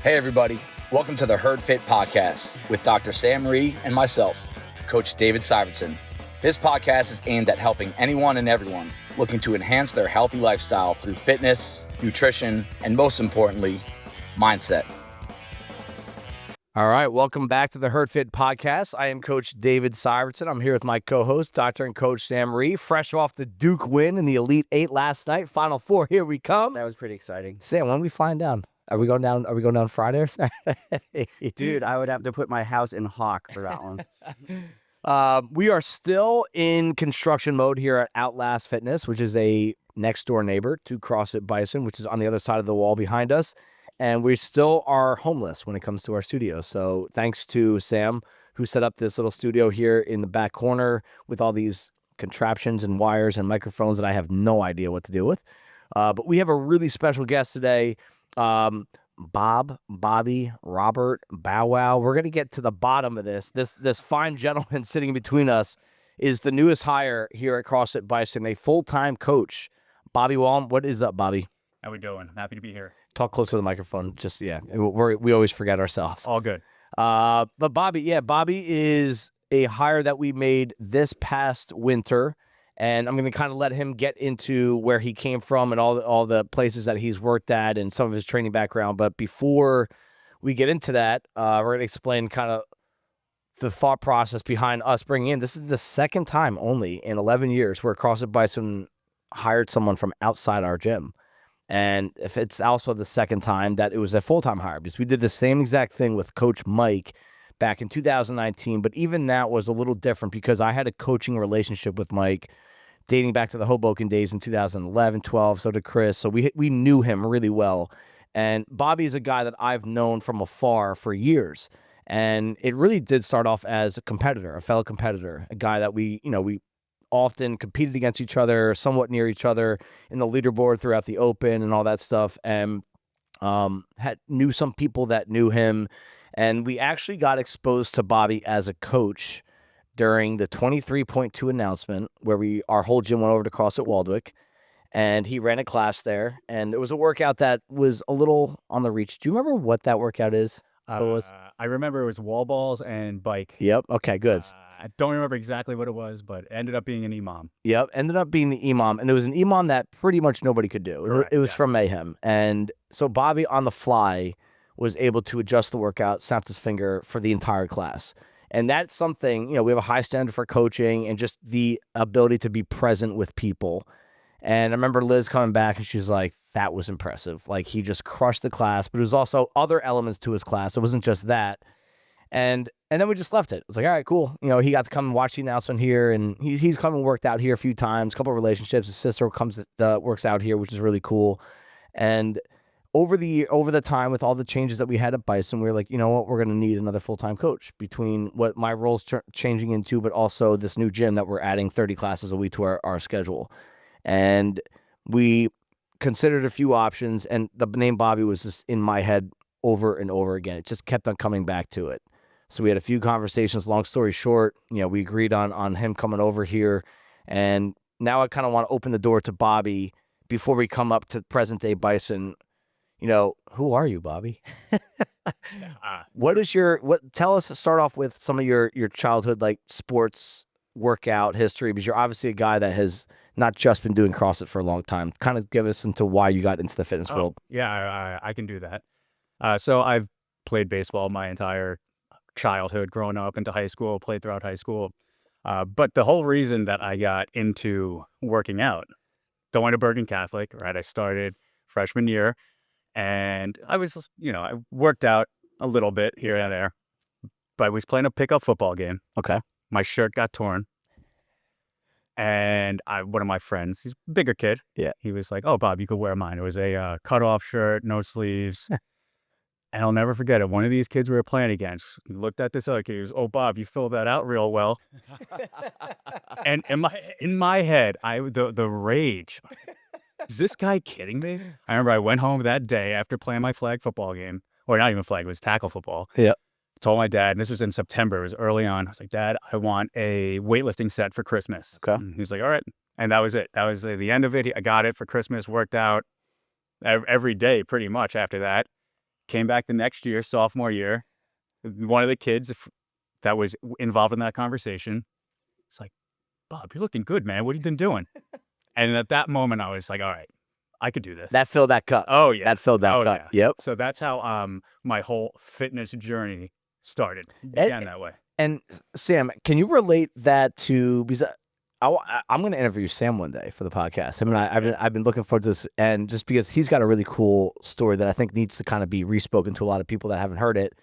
Hey everybody, welcome to the Herd Fit Podcast with Dr. Sam Rhee and myself, Coach David Syvertsen. This podcast is aimed at helping anyone and everyone looking to enhance their healthy lifestyle through fitness, nutrition, and most importantly, mindset. All right, welcome back to the Herd Fit Podcast. I am Coach David Syvertsen. I'm here with my co-host, Dr. and Coach Sam Rhee, fresh off the Duke win in the Elite Eight last night. Final four, here we come. That was pretty exciting. Sam, when are we flying down? Are we going down Friday or Saturday? Dude, I would have to put my house in Hawk for that one. We are still in construction mode here at Outlast Fitness, which is a next door neighbor to CrossFit Bison, which is on the other side of the wall behind us. And we still are homeless when it comes to our studio. So thanks to Sam, who set up this little studio here in the back corner with all these contraptions and wires and microphones that I have no idea what to do with. But we have a really special guest today. Bob, Bobby, Robert, Bow Wow. We're going to get to the bottom of this. This fine gentleman sitting between us is the newest hire here at CrossFit Bison, a full-time coach. Bobby Wallum, what is up, Bobby? How we doing? Happy to be here. Talk close to the microphone. Just, we always forget ourselves. All good. But Bobby is a hire that we made this past winter. And I'm going to kind of let him get into where he came from and all the places that he's worked at and some of his training background. But before we get into that, we're going to explain kind of the thought process behind us bringing in. This is the second time only in 11 years where CrossFit Bison hired someone from outside our gym. And if it's also the second time that it was a full-time hire, because we did the same exact thing with Coach Mike back in 2019, but even that was a little different because I had a coaching relationship with Mike dating back to the Hoboken days in 2011, 12, so did Chris. So we knew him really well. And Bobby is a guy that I've known from afar for years. And it really did start off as a competitor, a fellow competitor, a guy that we often competed against each other, somewhat near each other in the leaderboard throughout the Open and all that stuff. And knew some people that knew him. And we actually got exposed to Bobby as a coach during the 23.2 announcement where our whole gym went over to CrossFit Waldwick, and he ran a class there. And there was a workout that was a little on the reach. Do you remember what that workout is? I remember it was wall balls and bike. Yep. Okay, good. I don't remember exactly what it was, but it ended up being an EMOM. Yep. Ended up being the EMOM. And it was an EMOM that pretty much nobody could do. Right, it was from Mayhem. And so Bobby on the fly was able to adjust the workout, snapped his finger for the entire class. And that's something, we have a high standard for coaching and just the ability to be present with people. And I remember Liz coming back and she's like, that was impressive. Like, he just crushed the class, but it was also other elements to his class. It wasn't just that. And then we just left it. It was like, all right, cool. He got to come and watch the announcement here, and he's come and worked out here a few times, a couple of relationships. His sister works out here, which is really cool. And over the time with all the changes that we had at Bison, we were like, you know what, we're going to need another full-time coach between what my role's changing into, but also this new gym that we're adding 30 classes a week to our schedule. And we considered a few options, and the name Bobby was just in my head over and over again. It just kept on coming back to it. So we had a few conversations. Long story short, we agreed on him coming over here. And now I kind of want to open the door to Bobby before we come up to present-day Bison. Who are you, Bobby? Tell us, start off with some of your childhood, like, sports workout history, because you're obviously a guy that has not just been doing CrossFit for a long time. Kind of give us into why you got into the fitness world. Yeah, I can do that. So I've played baseball my entire childhood, growing up into high school, played throughout high school. But the whole reason that I got into working out, going to Bergen Catholic, right? I started freshman year. And I was, I worked out a little bit here and there, but I was playing a pickup football game. Okay. My shirt got torn. And one of my friends, he's a bigger kid. Yeah. He was like, oh, Bob, you could wear mine. It was a cutoff shirt, no sleeves. And I'll never forget it. One of these kids we were playing against, he looked at this other kid. He goes, oh, Bob, you filled that out real well. And in my head, the rage. Is this guy kidding me? I remember I went home that day after playing my flag football game, or not even flag, it was tackle football. Yeah. Told my dad, and this was in September, it was early on. I was like, Dad, I want a weightlifting set for Christmas. Okay. And he was like, all right. And that was it. That was the end of it. I got it for Christmas, worked out every day pretty much after that. Came back the next year, sophomore year. One of the kids that was involved in that conversation, it's like, Bob, you're looking good, man. What have you been doing? And at that moment, I was like, all right, I could do this. That filled that cup. Oh, yeah. That filled that cup. Yeah. Yep. So that's how my whole fitness journey started. Began that way. And Sam, can you relate that to, because I'm going to interview Sam one day for the podcast. I mean, I've been looking forward to this, and just because he's got a really cool story that I think needs to kind of be respoken to a lot of people that haven't heard it.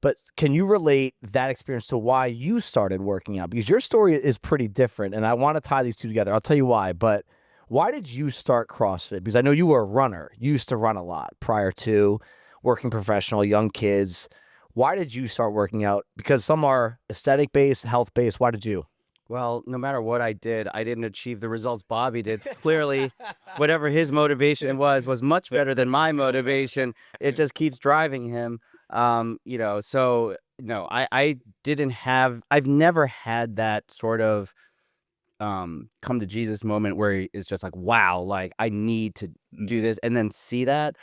But can you relate that experience to why you started working out? Because your story is pretty different, and I want to tie these two together. I'll tell you why, but why did you start CrossFit? Because I know you were a runner. You used to run a lot prior to working professional, young kids. Why did you start working out? Because some are aesthetic-based, health-based. Why did you? Well, no matter what I did, I didn't achieve the results Bobby did. Clearly, whatever his motivation was much better than my motivation. It just keeps driving him. So no, I didn't have, I've never had that sort of come to Jesus moment where it's just like, wow, like I need to do this and then see that.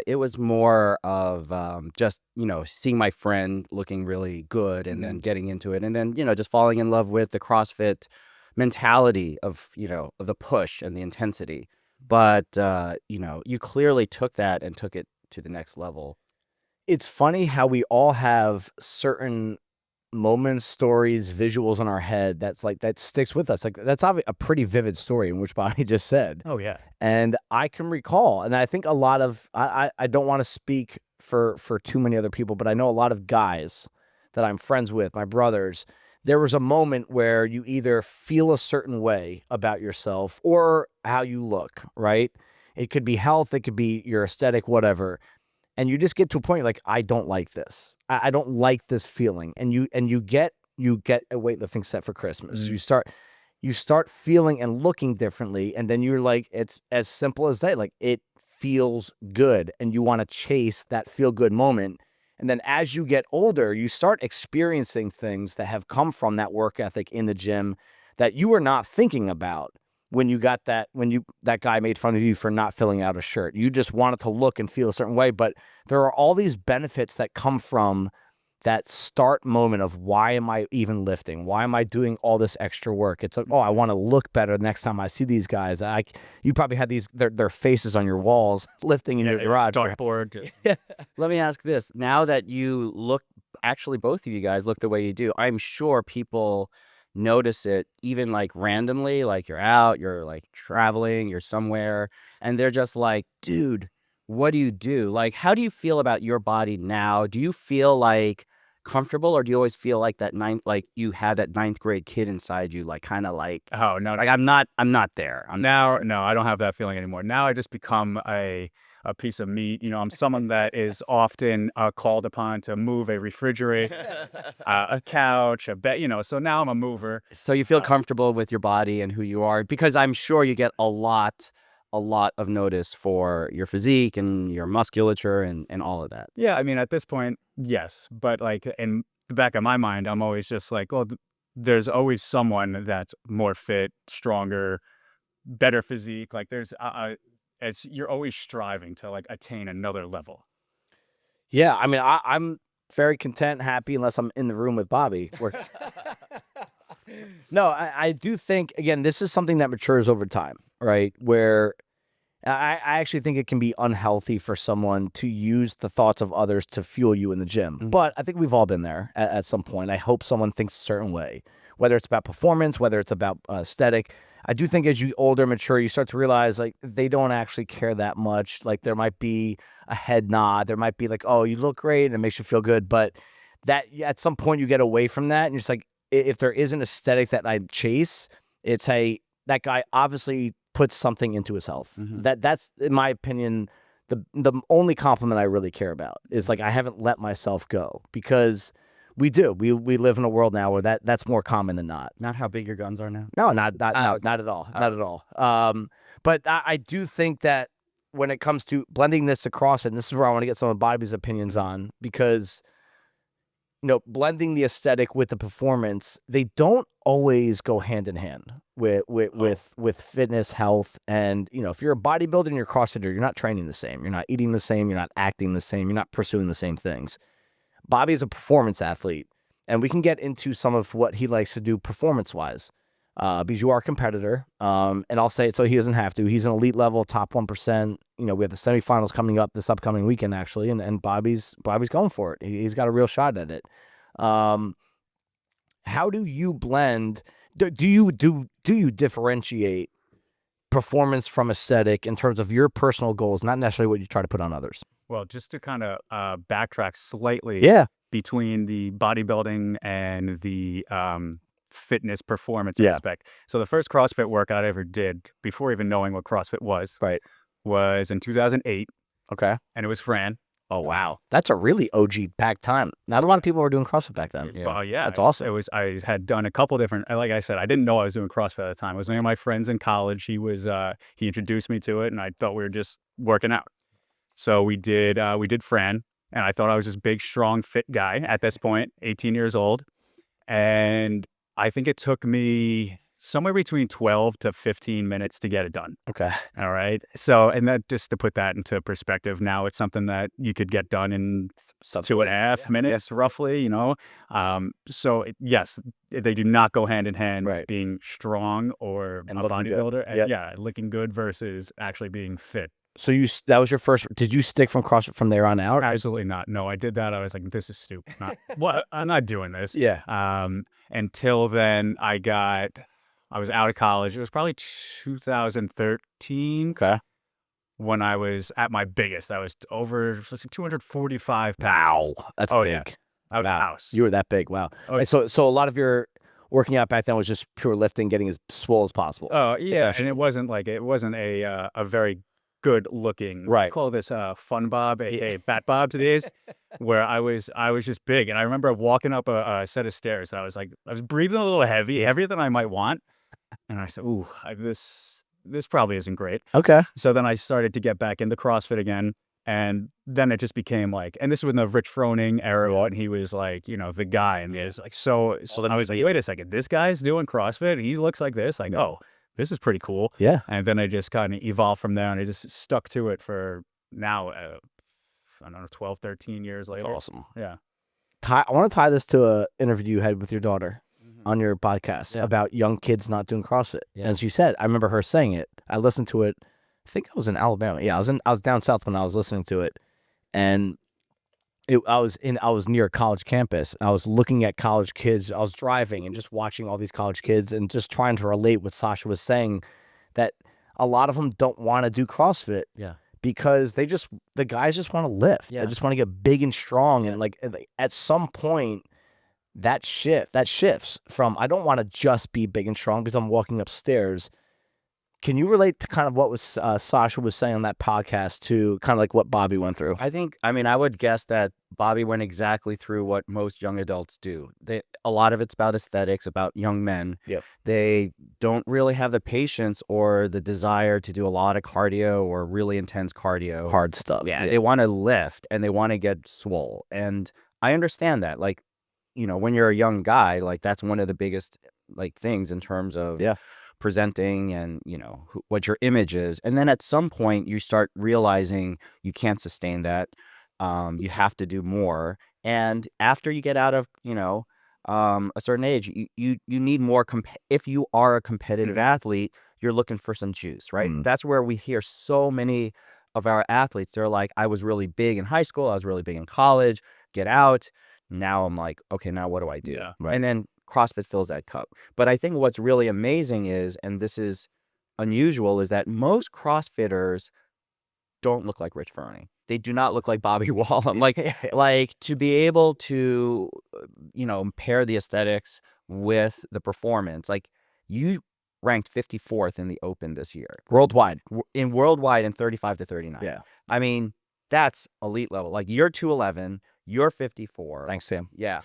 It was more of just, seeing my friend looking really good and then getting into it and then, just falling in love with the CrossFit mentality of the push and the intensity. But, you clearly took that and took it to the next level. It's funny how we all have certain moments, stories, visuals in our head that sticks with us. Like that's obviously a pretty vivid story in which Bonnie just said. Oh, yeah. And I can recall, and I think a lot of, I don't want to speak for too many other people, but I know a lot of guys that I'm friends with, my brothers, there was a moment where you either feel a certain way about yourself or how you look, right? It could be health, it could be your aesthetic, whatever. And you just get to a point, you're like, I don't like this. I don't like this feeling. And you get a weightlifting set for Christmas. You start feeling and looking differently. And then you're like, it's as simple as that. Like it feels good. And you want to chase that feel good moment. And then as you get older, you start experiencing things that have come from that work ethic in the gym that you were not thinking about when you got that, that guy made fun of you for not filling out a shirt. You just wanted to look and feel a certain way. But there are all these benefits that come from that start moment of why am I even lifting? Why am I doing all this extra work? It's like, oh, I want to look better next time I see these guys. You probably had their faces on your walls lifting in your garage. Dartboard. Let me ask this. Now that you look, actually both of you guys look the way you do, I'm sure people notice it even like randomly, like you're out, you're like traveling, you're somewhere, and they're just like, dude, what do you do? Like, how do you feel about your body now? Do you feel like comfortable, or do you always feel like that like you have that ninth grade kid inside you, like kind of like, Oh, no. like I'm not there. Now, no, I don't have that feeling anymore. Now I just become a piece of meat. I'm someone that is often called upon to move a refrigerator, a couch, a bed, so now I'm a mover. So you feel comfortable with your body and who you are, because I'm sure you get a lot of notice for your physique and your musculature and all of that. Yeah, I mean, at this point, yes. But like in the back of my mind, I'm always just like, well, there's always someone that's more fit, stronger, better physique. Like there's you're always striving to like attain another level. Yeah, I mean, I'm very content, happy, unless I'm in the room with Bobby. No, I do think, again, this is something that matures over time, right? Where I actually think it can be unhealthy for someone to use the thoughts of others to fuel you in the gym. Mm-hmm. But I think we've all been there at some point. I hope someone thinks a certain way, whether it's about performance, whether it's about aesthetic. I do think as you older, mature, you start to realize like they don't actually care that much. Like there might be a head nod. There might be like, oh, you look great and it makes you feel good. But that at some point you get away from that and you're just like, if there is an aesthetic that I chase, it's that guy obviously puts something into his health. Mm-hmm. That's, in my opinion, the only compliment I really care about is like I haven't let myself go, because we live in a world now where that's more common than not. Not how big your guns are now. No, not at all. Not at all. But I do think that when it comes to blending this to CrossFit, and this is where I want to get some of Bobby's opinions on, because blending the aesthetic with the performance, they don't always go hand in hand with fitness, health, and if you're a bodybuilder and you're a CrossFitter, you're not training the same, you're not eating the same, you're not acting the same, you're not pursuing the same things. Bobby is a performance athlete, and we can get into some of what he likes to do performance-wise, because you are a competitor, and I'll say it so he doesn't have to. He's an elite level, top 1%. We have the semifinals coming up this upcoming weekend, actually, and Bobby's going for it. He's got a real shot at it. How do you blend? Do you differentiate performance from aesthetic in terms of your personal goals, not necessarily what you try to put on others? Well, just to kind of backtrack slightly between the bodybuilding and the fitness performance aspect. So the first CrossFit workout I ever did, before even knowing what CrossFit was in 2008. Okay. And it was Fran. Oh, wow. That's a really OG packed time. Not a lot of people were doing CrossFit back then. Yeah. That's awesome. I had done a couple different, like I said, I didn't know I was doing CrossFit at the time. It was one of my friends in college. He introduced me to it, and I thought we were just working out. So we did Fran, and I thought I was this big, strong, fit guy at this point, 18 years old. And I think it took me somewhere between 12 to 15 minutes to get it done. Okay. All right. So, and that, just to put that into perspective, now it's something that you could get done in 2.5 minutes, roughly, So yes, they do not go hand in hand, being strong or a bodybuilder. Looking good versus actually being fit. So that was your first. Did you stick from CrossFit from there on out? Absolutely not. No, I did that. I was like, this is stupid. What? I'm not doing this. Yeah. Until then, I was out of college. It was probably 2013. Okay. When I was at my biggest, I was over 245 pounds. Wow. That's big. Yeah. Out of the house. You were that big. Wow. Oh, so a lot of your working out back then was just pure lifting, getting as swole as possible. Oh, yeah. And it wasn't a very good looking, call this fun bob, aka fat bob today's, where I was just big. And I remember walking up a set of stairs, and I was breathing a little heavier than I might want. And I said, ooh, this probably isn't great. Okay. So then I started to get back into CrossFit again. And then it just became and this was in the Rich Froning era, and he was the guy. And it was so then I was like, wait a second, this guy's doing CrossFit, and he looks like this. Oh, this is pretty cool. Yeah. And then I just kind of evolved from there, and I just stuck to it for now, I don't know, 12, 13 years later. That's awesome. Yeah. I want to tie this to an interview you had with your daughter on your podcast about young kids not doing CrossFit. Yeah. And she said, I remember her saying it. I listened to it. I think I was in Alabama. Yeah, I was down south when I was listening to it. And I was near a college campus. I was looking at college kids. I was driving and just watching all these college kids and just trying to relate what Sasha was saying, that a lot of them don't want to do CrossFit. Yeah. Because the guys just want to lift. Yeah. They just want to get big and strong. And at some point that shifts from, I don't want to just be big and strong because I'm walking upstairs. Can you relate to kind of what was Sasha was saying on that podcast to kind of like what Bobby went through? I would guess that Bobby went exactly through what most young adults do. A lot of it's about aesthetics, about young men. Yep. They don't really have the patience or the desire to do a lot of cardio or really intense cardio. Hard stuff. Yeah. They want to lift and they want to get swole. And I understand that. When you're a young guy, that's one of the biggest things in terms of presenting and what your image is. And then at some point you start realizing you can't sustain that. You have to do more. And after you get out of a certain age, you need more. If you are a competitive athlete, you're looking for some juice, right? That's where we hear so many of our athletes. They're like, I was really big in high school, I was really big in college, get out, now I'm like, okay, now what do I do? Right. And then CrossFit fills that cup. But I think what's really amazing is, and this is unusual, is that most CrossFitters don't look like Rich Froning. They do not look like Bobby Wallum. To be able to, pair the aesthetics with the performance. You ranked 54th in the Open this year. Worldwide in 35 to 39. Yeah. I mean, that's elite level. You're 211. You're 54. Thanks, Sam. Yeah.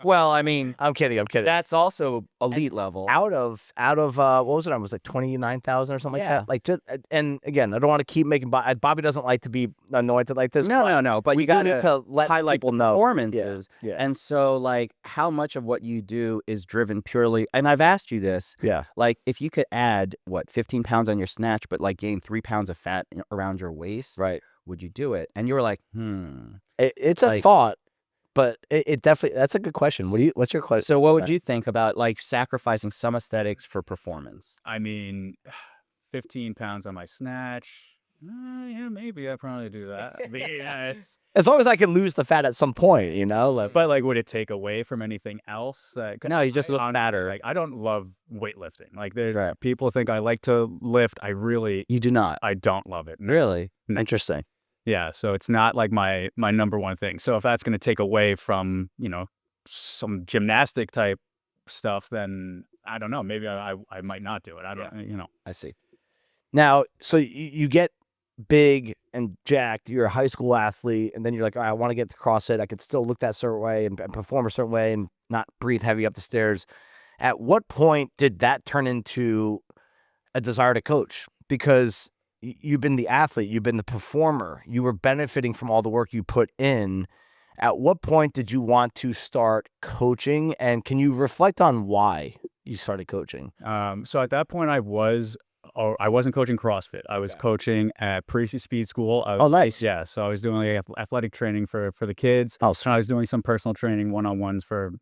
Well, I mean, I'm kidding. that's also elite level. Out of what was it? I was like 29,000 or something like Yeah. that. Like, just, and again, I don't want to keep making Bobby doesn't like to be anointed like this. No. But we you got need to let highlight people know performances. Yeah. And so, like, how much of what you do is driven purely? And I've asked you this. Yeah. Like, if you could add 15 pounds on your snatch, but like gain 3 pounds of fat around your waist, Right. would you do it? And you were like, It's a Like- thought, but it definitely, that's a good question. What's your question? So what would you think about like sacrificing some aesthetics for performance? I mean, 15 pounds on my snatch. Yeah, maybe I probably do that. But, yeah, As long as I can lose the fat at some point, you know. Like, but like, would it take away from anything else? No, you just look fatter. Like, I don't love weightlifting. Like, there's Right. people think I like to lift. You do not. I don't love it. Really? No. Interesting. Yeah, so it's not like my number one thing. So if that's going to take away from, some gymnastic type stuff, then I don't know. Maybe I might not do it. I don't, I see. now, so you get big and jacked. You're a high school athlete, and then you're like, all right, I want to get to CrossFit. I could still look that certain way and perform a certain way and not breathe heavy up the stairs. At what point did that turn into a desire to coach? Because you've been the athlete, you've been the performer, you were benefiting from all the work you put in. At what point did you want to start coaching? And can you reflect on why you started coaching? So at that point, I wasn't coaching CrossFit. I was coaching at Parisi Speed School. Nice. Yeah, so I was doing like athletic training for the kids. Oh, And I was doing some personal training, one-on-ones for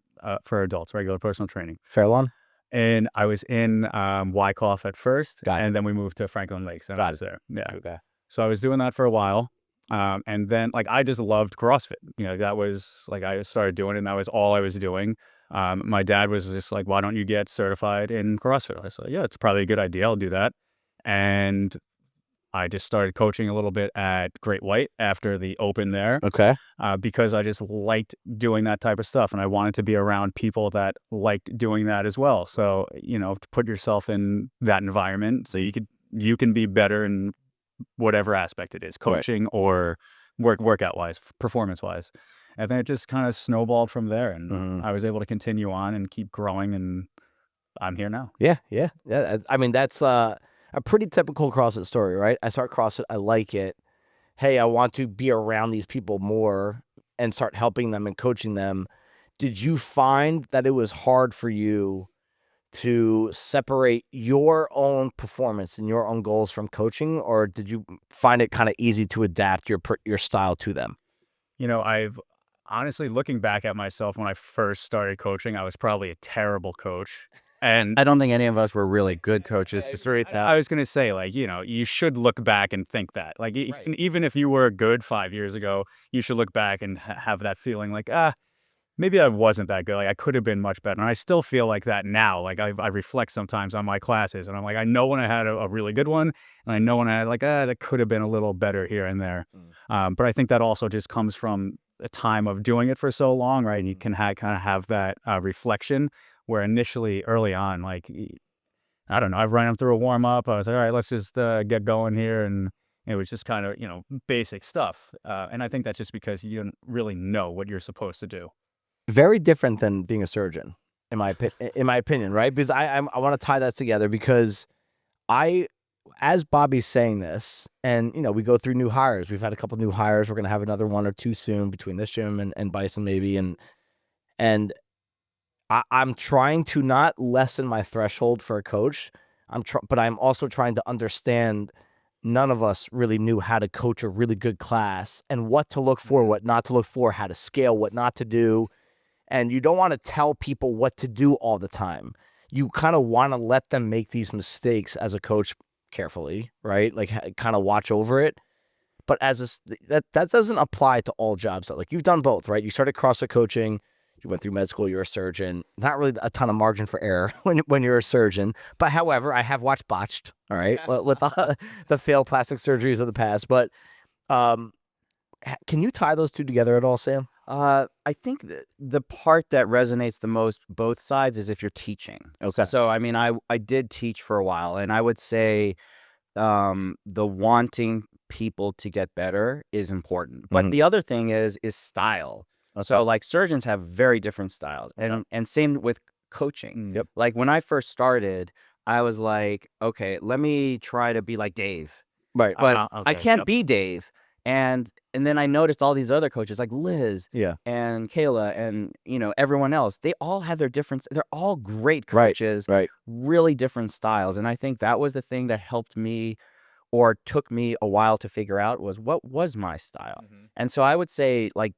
adults, regular personal training. Fairlawn? And I was in Wyckoff at first, Got it. and then we moved to Franklin Lakes. And I was there. Yeah. Okay. So I was doing that for a while. And then like I just loved CrossFit. That was like I started doing it and that was all I was doing. My dad was just like, why don't you get certified in CrossFit? I said, yeah, it's probably a good idea. I'll do that. And I just started coaching a little bit at Great White after the Open there. Okay. Because I just liked doing that type of stuff and I wanted to be around people that liked doing that as well. So, to put yourself in that environment so you can be better in whatever aspect it is, coaching or workout wise, performance wise. And then it just kind of snowballed from there and I was able to continue on and keep growing and I'm here now. Yeah. I mean, that's a pretty typical CrossFit story, right? I start CrossFit, I like it. Hey, I want to be around these people more and start helping them and coaching them. Did you find that it was hard for you to separate your own performance and your own goals from coaching, or did you find it kind of easy to adapt your style to them? I've honestly, looking back at myself when I first started coaching, I was probably a terrible coach. And I don't think any of us were really good coaches to straight that. I was going to say, like, you should look back and think that. Like, even if you were good 5 years ago, you should look back and have that feeling like, maybe I wasn't that good. Like, I could have been much better. And I still feel like that now. Like, I reflect sometimes on my classes, and I'm like, I know when I had a really good one, and I know when I had, like, that could have been a little better here and there. But I think that also just comes from the time of doing it for so long, right? And you can kind of have that reflection where initially, early on, like, I don't know, I've run them through a warm up. I was like, all right, let's just get going here. And it was just kind of, basic stuff. And I think that's just because you don't really know what you're supposed to do. Very different than being a surgeon, in my opinion, right? Because I want to tie that together because as Bobby's saying this, and we go through new hires. We've had a couple new hires. We're gonna have another one or two soon between this gym and Bison maybe, and I'm trying to not lessen my threshold for a coach. But I'm also trying to understand. None of us really knew how to coach a really good class and what to look for, what not to look for, how to scale, what not to do. And you don't want to tell people what to do all the time. You kind of want to let them make these mistakes as a coach carefully, right? Like kind of watch over it. But that doesn't apply to all jobs. Like you've done both, right? You started CrossFit coaching. You went through med school. You're a surgeon. Not really a ton of margin for error when you're a surgeon. But however, I have watched Botched, all right, with the failed plastic surgeries of the past. But can you tie those two together at all, Sam? I think the part that resonates the most both sides is if you're teaching. Okay. So, I mean, I did teach for a while, and I would say the wanting people to get better is important. But the other thing is style. So like surgeons have very different styles, and same with coaching. Yep. Like when I first started, I was like, okay, let me try to be like Dave, Right. but I Okay. can't be Dave. And then I noticed all these other coaches like Liz Yeah. and Kayla and everyone else. They all have their different. They're all great Right, coaches, right. really different styles. And I think that was the thing that helped me, or took me a while to figure out, was what was my style. And so I would say, like,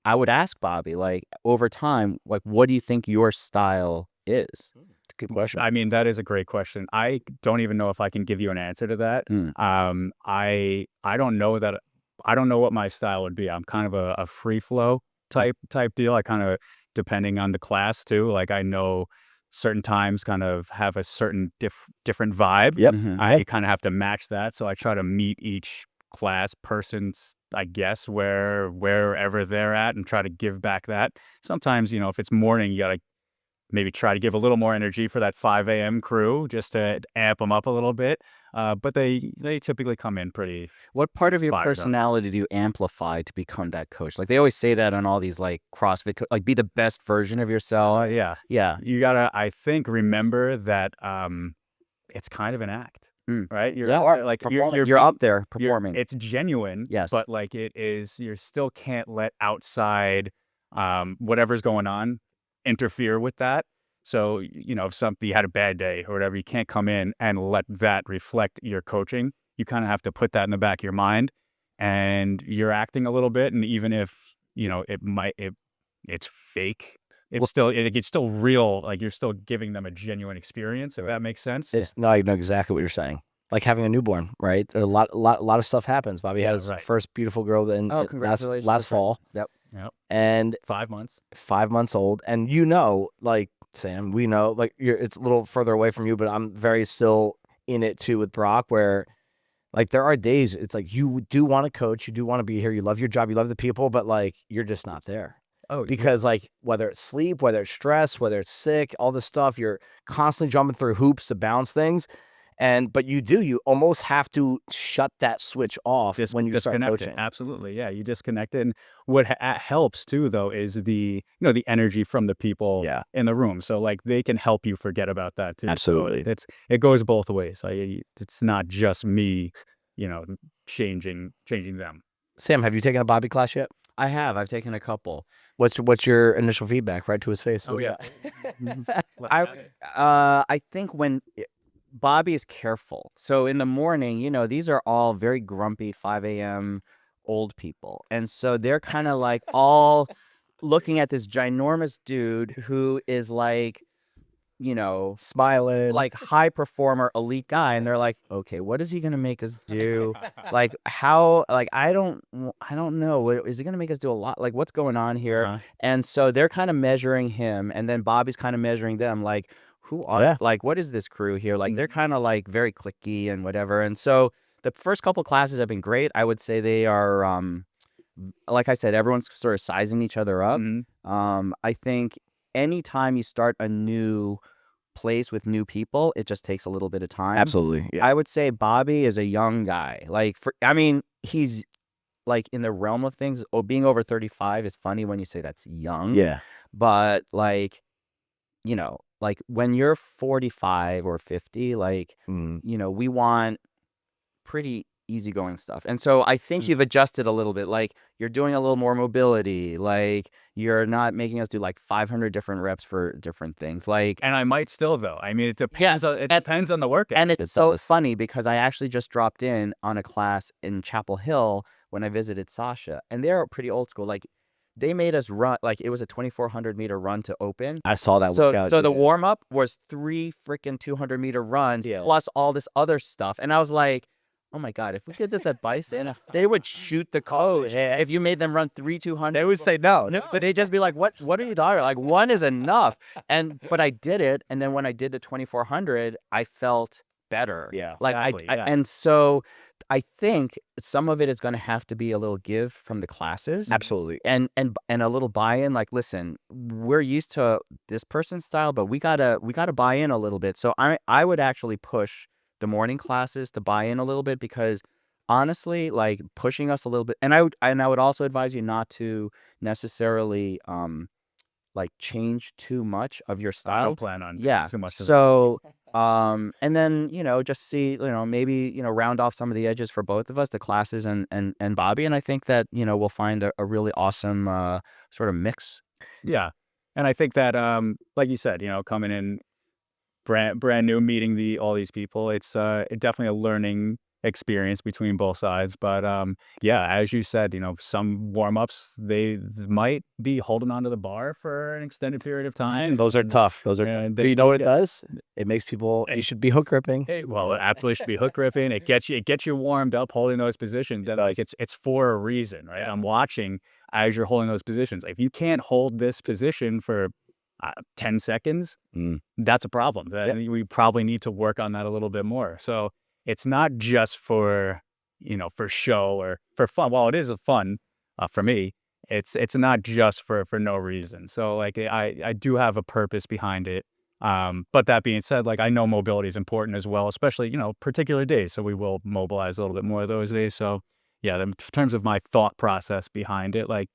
I would ask Bobby, like, over time, like, what do you think your style is? It's a good question. I mean, that is a great question. I don't even know if I can give you an answer to that. I don't know that. I don't know what my style would be. I'm kind of a free flow type deal. I kind of, depending on the class too. Like I know certain times kind of have a certain different vibe. Yep. I kind of have to match that. So I try to meet each class person's, I guess, wherever they're at, and try to give back that. Sometimes, if it's morning, you gotta maybe try to give a little more energy for that 5 a.m. crew just to amp them up a little bit. But they typically come in pretty. What part of your Fired up. personality do you amplify to become that coach? Like they always say that on all these like CrossFit, like be the best version of yourself. Yeah. Yeah. You gotta, I think, remember that it's kind of an act, right? You're like You're up there performing. It's genuine, Yes. but like it is, you still can't let outside whatever's going on interfere with that. So, if you had a bad day or whatever, you can't come in and let that reflect your coaching. You kind of have to put that in the back of your mind, and you're acting a little bit. And even if, it's fake, it's still real. Like you're still giving them a genuine experience, if that makes sense. No, I know exactly what you're saying. Like having a newborn, right? A lot of stuff happens. Bobby had his first beautiful girl congratulations. last fall. Yep. And 5 months. 5 months old. And like Sam, we know, like it's a little further away from you, but I'm very still in it too with Brock, where like there are days it's like you do want to coach, you do want to be here, you love your job, you love the people, but like you're just not there. Because like whether it's sleep, whether it's stress, whether it's sick, all this stuff, you're constantly jumping through hoops to bounce things. But you almost have to shut that switch off when you start coaching. Absolutely, yeah, you disconnect it. And what helps too, though, is the the energy from the people in the room. So like they can help you forget about that too. Absolutely, so it goes both ways. It's not just me, changing them. Sam, have you taken a Bobby class yet? I have. I've taken a couple. What's your initial feedback? Right to his face. Oh yeah. I think when Bobby is careful. So in the morning, these are all very grumpy 5 a.m. old people. And so they're kind of like all looking at this ginormous dude who is like, smiling, like high performer, elite guy. And they're like, okay, what is he going to make us do? Like how, like, I don't know. Is he going to make us do a lot? Like what's going on here? And so they're kind of measuring him. And then Bobby's kind of measuring them. Like, who are like, what is this crew here? Like they're kind of like very cliquey and whatever. And so the first couple classes have been great. I would say they are, like I said, everyone's sort of sizing each other up. I think anytime you start a new place with new people, it just takes a little bit of time. Absolutely. Yeah. I would say Bobby is a young guy. Like he's like in the realm of things. Being over 35 is funny when you say that's young. Yeah. But like, like when you're 45 or 50, like, we want pretty easygoing stuff. And so I think you've adjusted a little bit. Like you're doing a little more mobility. Like you're not making us do like 500 different reps for different things. Like, and I might still though. I mean, it depends. It depends on the workout. And it's so funny because I actually just dropped in on a class in Chapel Hill when I visited Sasha, and they're pretty old school. Like they made us run, like it was a 2,400 meter run to open. I saw that workout. So the warm up was 3 freaking 200 meter runs plus all this other stuff. And I was like, oh my God, if we did this at Bison, they would shoot the coach. If you made them run 3 200, they would say no. But they'd just be like, what are you talking about? Like one is enough. But I did it. And then when I did the 2,400, I felt better. Yeah. Like exactly, and so I think some of it is going to have to be a little give from the classes. Absolutely. And a little buy-in. Like, listen, we're used to this person's style, but we gotta buy in a little bit. So I would actually push the morning classes to buy in a little bit, because honestly, like pushing us a little bit. And I would also advise you not to necessarily like change too much of your I style. don't plan on Yeah. too much of So and then, just see, maybe, round off some of the edges for both of us, the classes and Bobby. And I think that, we'll find a really awesome sort of mix. Yeah. And I think that, like you said, coming in brand new, meeting all these people, it's definitely a learning experience between both sides. But yeah, as you said, some warm-ups, they might be holding onto the bar for an extended period of time. Those are tough. Those are Yeah, tough. But you know what it does? It makes people, you should be hook gripping. Well, it absolutely should be hook gripping. It gets you warmed up holding those positions. And like it's for a reason, right? I'm watching as you're holding those positions. If you can't hold this position for 10 seconds, that's a problem. We probably need to work on that a little bit more. So it's not just for, for show or for fun. While it is a fun for me, it's not just for no reason. So like I do have a purpose behind it. But that being said, like I know mobility is important as well, especially, particular days. So we will mobilize a little bit more of those days. So yeah, in terms of my thought process behind it, like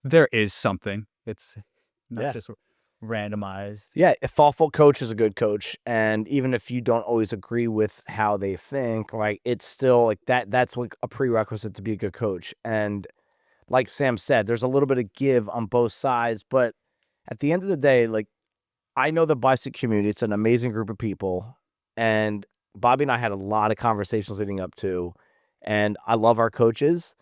there is something. It's not just randomized. Yeah, a thoughtful coach is a good coach. And even if you don't always agree with how they think, like it's still like that's like a prerequisite to be a good coach. And like Sam said, there's a little bit of give on both sides. But at the end of the day, like I know the Bison community, it's an amazing group of people. And Bobby and I had a lot of conversations leading up to, and I love our coaches.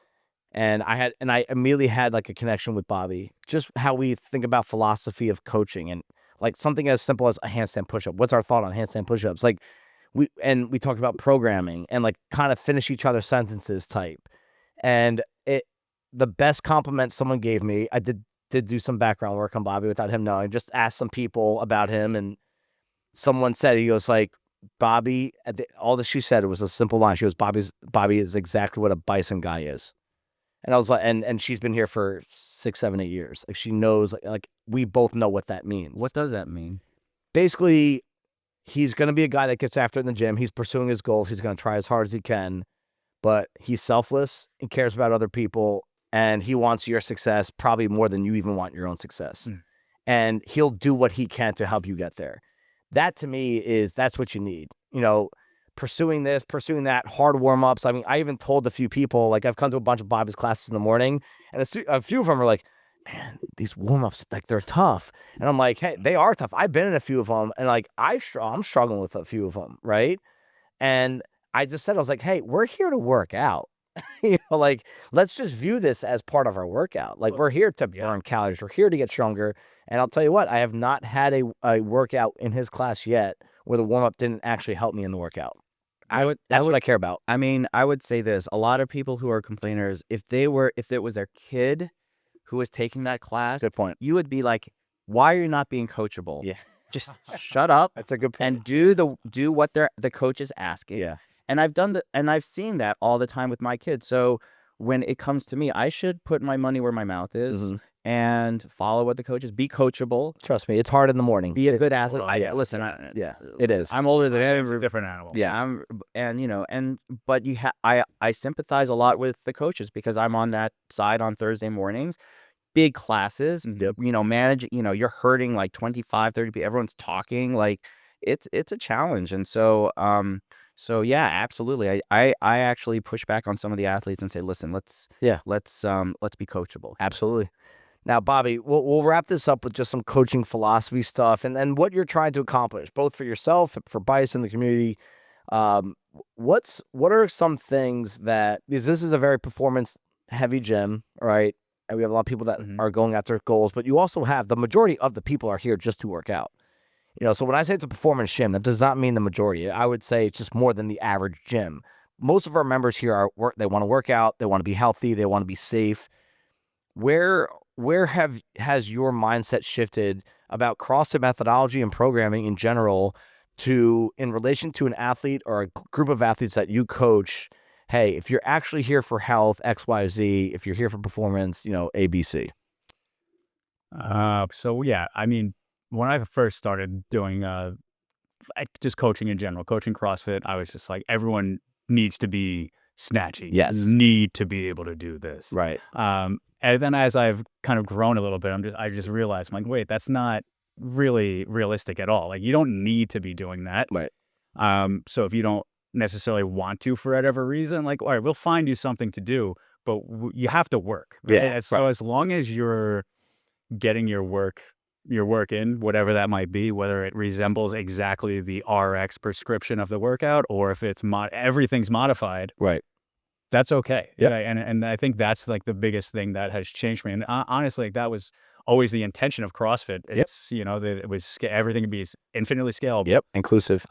And I immediately had like a connection with Bobby, just how we think about philosophy of coaching and like something as simple as a handstand pushup. What's our thought on handstand pushups? Like we talked about programming and like kind of finish each other's sentences type. And the best compliment someone gave me, I did do some background work on Bobby without him knowing, just asked some people about him. And someone said, he goes like, Bobby, all that she said, it was a simple line. She goes, Bobby is exactly what a Bison guy is. And I was like, and she's been here for 6, 7, 8 years. Like she knows, like we both know what that means. What does that mean? Basically, he's going to be a guy that gets after it in the gym. He's pursuing his goals. He's going to try as hard as he can, but he's selfless and cares about other people. And he wants your success probably more than you even want your own success. And he'll do what he can to help you get there. That to me that's what you need. Pursuing this, pursuing that, hard warm-ups. I mean, I even told a few people, like I've come to a bunch of Bobby's classes in the morning, and a few of them are like, man, these warm-ups, like they're tough. And I'm like, hey, they are tough. I've been in a few of them, and like I'm struggling with a few of them, right? And I just said, I was like, hey, we're here to work out. Like let's just view this as part of our workout. Like we're here to burn calories. We're here to get stronger. And I'll tell you what, I have not had a workout in his class yet where the warm-up didn't actually help me in the workout. That's what I care about. I mean, I would say this. A lot of people who are complainers, if it was their kid who was taking that class, Good point. you would be like, why are you not being coachable? Yeah. Just shut up. That's a good point. And do what the coach is asking. Yeah. And I've seen that all the time with my kids. So when it comes to me, I should put my money where my mouth is and follow what the coaches. Be coachable. Trust me, it's hard in the morning. Be a good athlete. Listen, it is. I'm older than It's a every different animal. Yeah, but I sympathize a lot with the coaches because I'm on that side on Thursday mornings. Big classes, manage, you're hurting like 25, 30 people. Everyone's talking, like it's a challenge. And so yeah, absolutely. I actually push back on some of the athletes and say, listen, let's be coachable. Absolutely. Now, Bobby, we'll wrap this up with just some coaching philosophy stuff and what you're trying to accomplish, both for yourself, for Bison, the community. What are some things because this is a very performance heavy gym, right? And we have a lot of people that are going after goals, but you also have the majority of the people are here just to work out. So when I say it's a performance gym, that does not mean the majority. I would say it's just more than the average gym. Most of our members here they want to work out, they want to be healthy, they want to be safe. Where has your mindset shifted about CrossFit methodology and programming in general in relation to an athlete or a group of athletes that you coach? Hey, if you're actually here for health, X, Y, Z, if you're here for performance, A, B, C. So yeah, I mean, when I first started doing just coaching in general, coaching CrossFit, I was just like, everyone needs to be snatching. Yes. You need to be able to do this. Right. And then as I've kind of grown a little bit, I just realized, I'm like, wait, that's not really realistic at all. Like, you don't need to be doing that. Right. So if you don't necessarily want to for whatever reason, like, all right, we'll find you something to do, but you have to work. Yeah, And so as long as you're getting your work in, whatever that might be, whether it resembles exactly the RX prescription of the workout, or if it's everything's modified, Right. that's okay. Yep. Yeah, and I think that's like the biggest thing that has changed me. And honestly, that was always the intention of CrossFit. It's that it was everything to be infinitely scalable. Yep. Inclusive.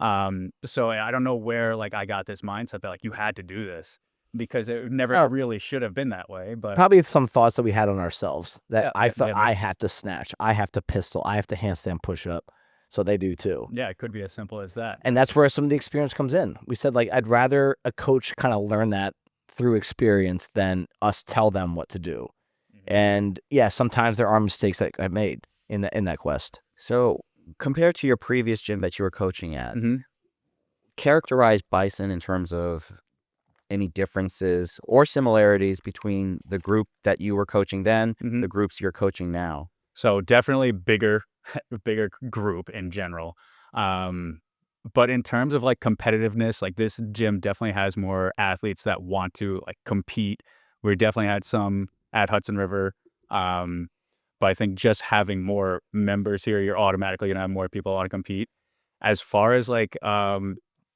So I don't know where like I got this mindset that like you had to do this, because it never really should have been that way. But Probably some thoughts that we had on ourselves that Yeah, I thought maybe. I have to snatch, I have to pistol, I have to handstand push up. So they do too. yeah, it could be as simple as that. And that's where some of the experience comes in. We said, like, I'd rather a coach kind of learn that through experience than us tell them what to do. And yeah, sometimes there are mistakes that I made in that quest. So compared to your previous gym that you were coaching at, Mhm. characterize Bison in terms of any differences or similarities between the group that you were coaching then, Mhm. the groups you're coaching now. So definitely bigger group in general. But in terms of like competitiveness, like this gym definitely has more athletes that want to like compete. We definitely had some at Hudson River. But I think just having more members here, you're automatically gonna have more people want to compete. As far as like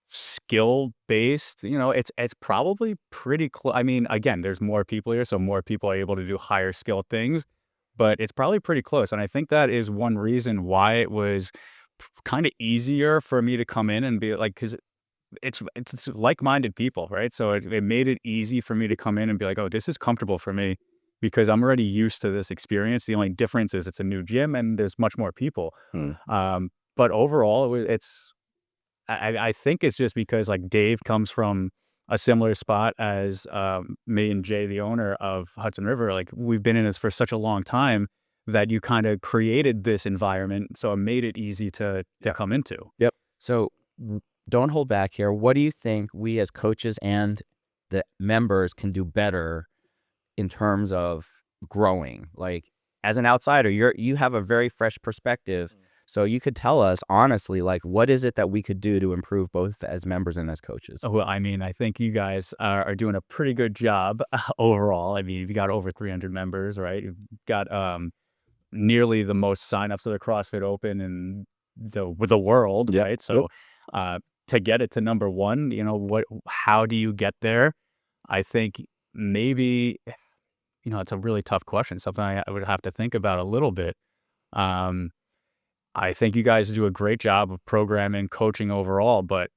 skill based, it's probably pretty close. I mean, again, there's more people here, so more people are able to do higher skill things, but it's probably pretty close. And I think that is one reason why it was kind of easier for me to come in and be like, because it's like-minded people, right? So it made it easy for me to come in and be like, oh, this is comfortable for me because I'm already used to this experience. The only difference is it's a new gym and there's much more people. But overall, I think it's just because like Dave comes from a similar spot as me and Jay, the owner of Hudson River. Like, we've been in this for such a long time that you kind of created this environment, so it made it easy to come into. So don't hold back here. What do you think we as coaches and the members can do better in terms of growing? Like, as an outsider, you have a very fresh perspective. So you could tell us honestly, like, what is it that we could do to improve both as members and as coaches? Well, I mean, I think you guys are doing a pretty good job overall. I mean, you've got over 300 members, right? You've got nearly the most signups to the CrossFit Open in the world, Yep. right? So to get it to number one, how do you get there? I think maybe, it's a really tough question, something I would have to think about a little bit. I think you guys do a great job of programming, coaching overall, but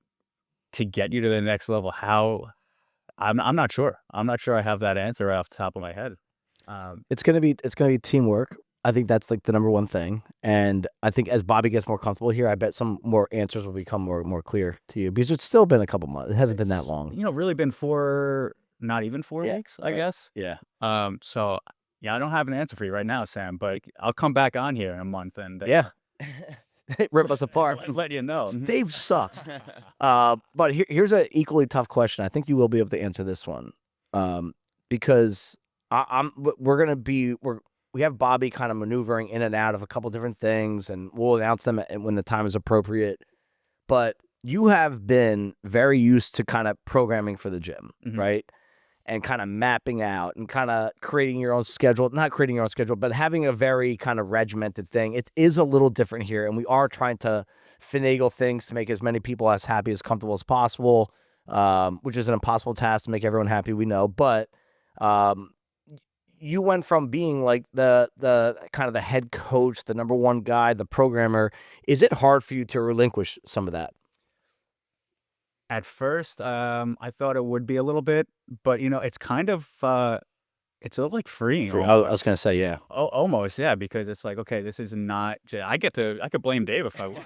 to get you to the next level, how? I'm not sure. I'm not sure I have that answer right off the top of my head. It's gonna be teamwork. I think that's like the number one thing. And I think as Bobby gets more comfortable here, I bet some more answers will become more clear to you, because it's still been a couple months. It hasn't been that long. Really been not even 4 weeks, I guess. Yeah. So yeah, I don't have an answer for you right now, Sam, but I'll come back on here in a month and Yeah. Rip us apart. let you know. Dave sucks. But here's an equally tough question. I think you will be able to answer this one, because we have Bobby kind of maneuvering in and out of a couple different things, and we'll announce them when the time is appropriate. But you have been very used to kind of programming for the gym, right? And kind of mapping out and kind of creating your own schedule, not creating your own schedule, but having a very kind of regimented thing. It is a little different here, and we are trying to finagle things to make as many people as happy, as comfortable as possible, which is an impossible task to make everyone happy, we know. But you went from being like the kind of the head coach, the number one guy, the programmer. Is it hard for you to relinquish some of that? At first, I thought it would be a little bit, but it's kind of it's a little like freeing. I was gonna say, yeah. Oh, almost, yeah, because it's like, okay, this is not. I could blame Dave if I want.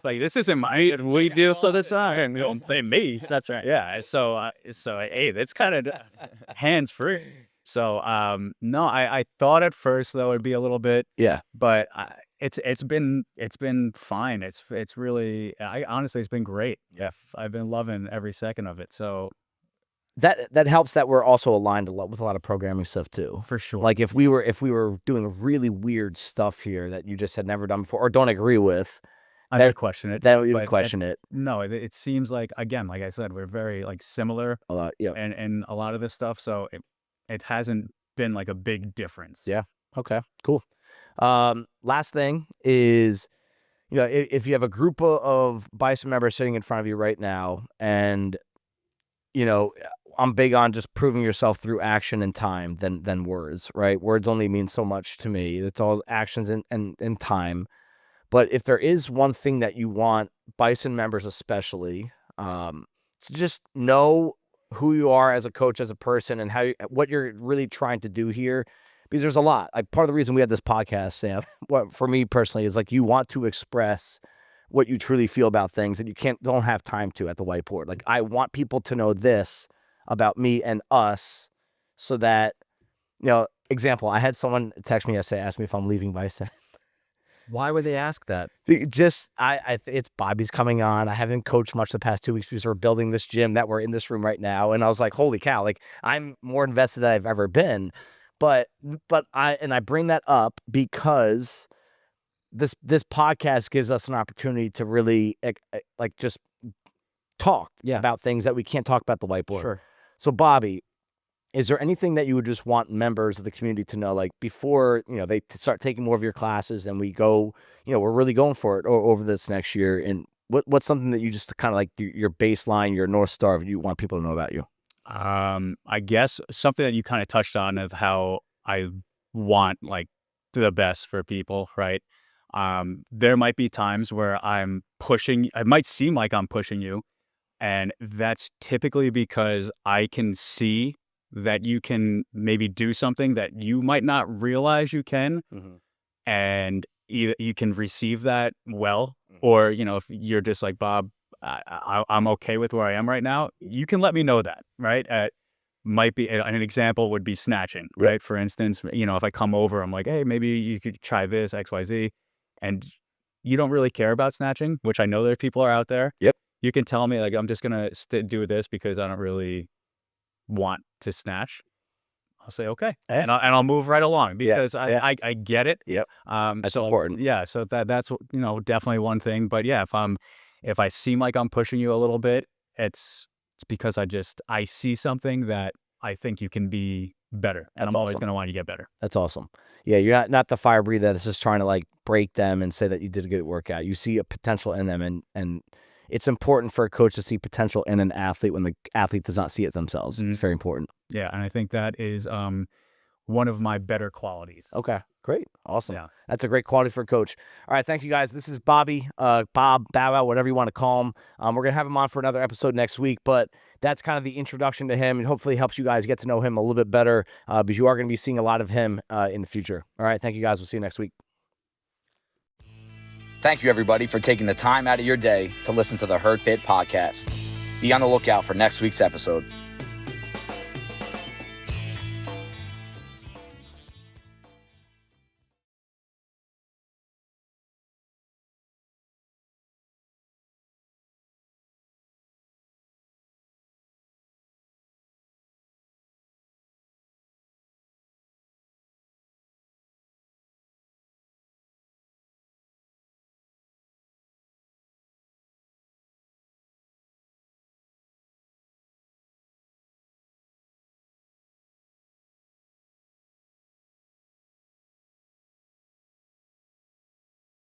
Like, this isn't my. We deal so this and don't blame me. That's right. Yeah. So hey, that's kind of hands free. So no, I thought at first though it'd be a little bit. Yeah. But it's been fine. It's really, honestly, it's been great. Yeah, I've been loving every second of it. So that helps that we're also aligned a lot with a lot of programming stuff too. For sure. Like if we were doing really weird stuff here that you just had never done before or don't agree with, I would question it. then we would but question it. No, it seems like, again, like I said, we're very like similar A lot, yeah. and a lot of this stuff. So it hasn't been like a big difference. Yeah. Okay. Cool. Last thing is, if you have a group of Bison members sitting in front of you right now, and I'm big on just proving yourself through action and time than words, right? Words only mean so much to me. It's all actions and time. But if there is one thing that you want Bison members especially, to just know who you are as a coach, as a person, and what you're really trying to do here. Because there's a lot. Part of the reason we have this podcast, Sam, for me personally, is like you want to express what you truly feel about things that you don't have time to at the whiteboard. Like I want people to know this about me and us, so that example. I had someone text me yesterday, ask me if I'm leaving Bison. Why would they ask that? Just it's Bobby's coming on. I haven't coached much the past 2 weeks because we're building this gym that we're in this room right now, and I was like, holy cow! Like I'm more invested than I've ever been. But I bring that up because this podcast gives us an opportunity to really like just talk about things that we can't talk about the whiteboard. Sure. So Bobby, is there anything that you would just want members of the community to know, like before they start taking more of your classes and we go, we're really going for it over this next year? And what's something that you just kind of like your baseline, your North Star, you want people to know about you? I guess something that you kind of touched on is how I want like the best for people, right? There might be times where I'm pushing, it might seem like I'm pushing you, and that's typically because I can see that you can maybe do something that you might not realize you can, and either you can receive that well, or if you're just like, Bob, I'm okay with where I am right now, you can let me know that, right? Might be an example would be snatching, right? For instance, if I come over, I'm like, hey, maybe you could try this XYZ, and you don't really care about snatching, which I know there people are out there. Yep. You can tell me like, I'm just gonna do this because I don't really want to snatch. I'll say okay, and I'll move right along because I get it. Yep. That's so, important. Yeah. So that's definitely one thing. But yeah, if I seem like I'm pushing you a little bit, it's because I see something that I think you can be better, and I'm always going to want you to get better. That's awesome. Yeah, you're not the fire breather that's just trying to like break them and say that you did a good workout. You see a potential in them, and it's important for a coach to see potential in an athlete when the athlete does not see it themselves. It's very important. Yeah, and I think that is one of my better qualities. Okay, great. Awesome. Yeah. That's a great quality for a coach. All right, thank you guys. This is Bobby, Bob, Bow Wow, whatever you want to call him. We're going to have him on for another episode next week, but that's kind of the introduction to him, and hopefully helps you guys get to know him a little bit better, because you are going to be seeing a lot of him in the future. All right, thank you guys. We'll see you next week. Thank you, everybody, for taking the time out of your day to listen to the Herd Fit podcast. Be on the lookout for next week's episode.